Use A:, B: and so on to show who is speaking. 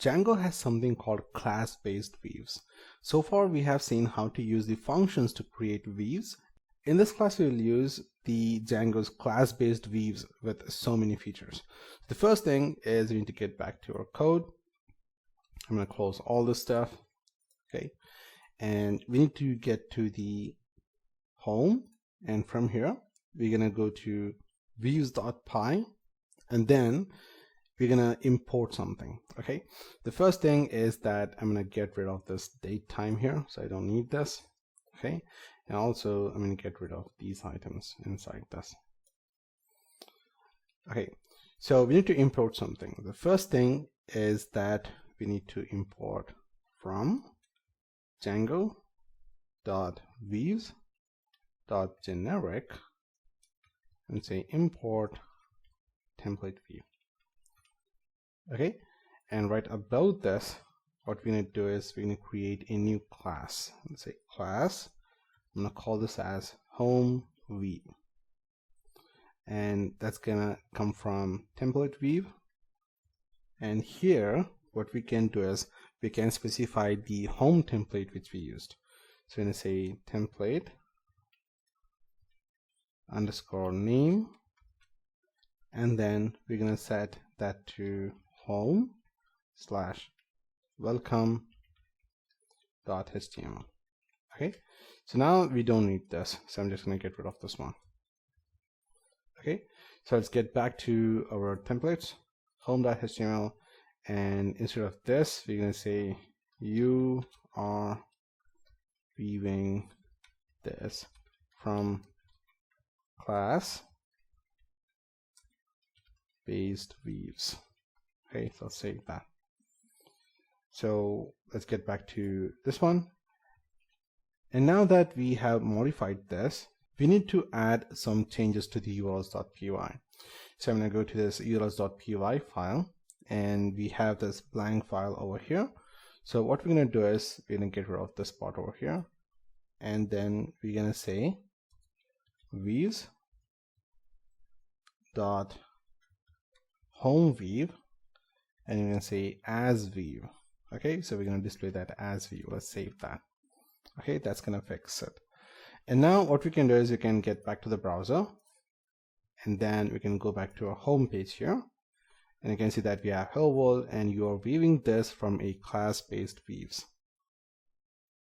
A: Django has something called class-based views. So far we have seen how to use the functions to create views. In this class we will use the Django's class-based views with so many features. The first thing is we need to get back to our code. I'm going to close all this stuff, okay, and we need to get to the home, and from here we're going to go to views.py, and then we're going to import something. Okay, the first thing is that I'm going to get rid of this date time here, so I don't need this. Okay, and also I'm going to get rid of these items inside this. Okay, so we need to import something. The first thing is that we need to import from Django.views.generic and say import template view. Okay, and right above this, what we're going to do is we're going to create a new class. Let's say class. I'm going to call this as home view, and that's going to come from template view. And here what we can do is we can specify the home template which we used. So we're going to say template underscore name, and then we're going to set that to home slash welcome.html. Okay, so now we don't need this, so I'm just going to get rid of this one. Okay, so let's get back to our templates, home.html, and instead of this we're going to say you are viewing this from class based views. Okay, so let's save that. So let's get back to this one, and now that we have modified this, we need to add some changes to the urls.py. So I'm going to go to this urls.py file, and we have this blank file over here. So what we're going to do is we're going to get rid of this part over here, and then we're going to say views dot home view, and you're going to say as view. Okay, so we're going to display that as view. Let's save that. Okay, that's going to fix it. And now what we can do is we can get back to the browser, and then we can go back to our home page here, and you can see that we have hello world, and you are viewing this from a class-based views.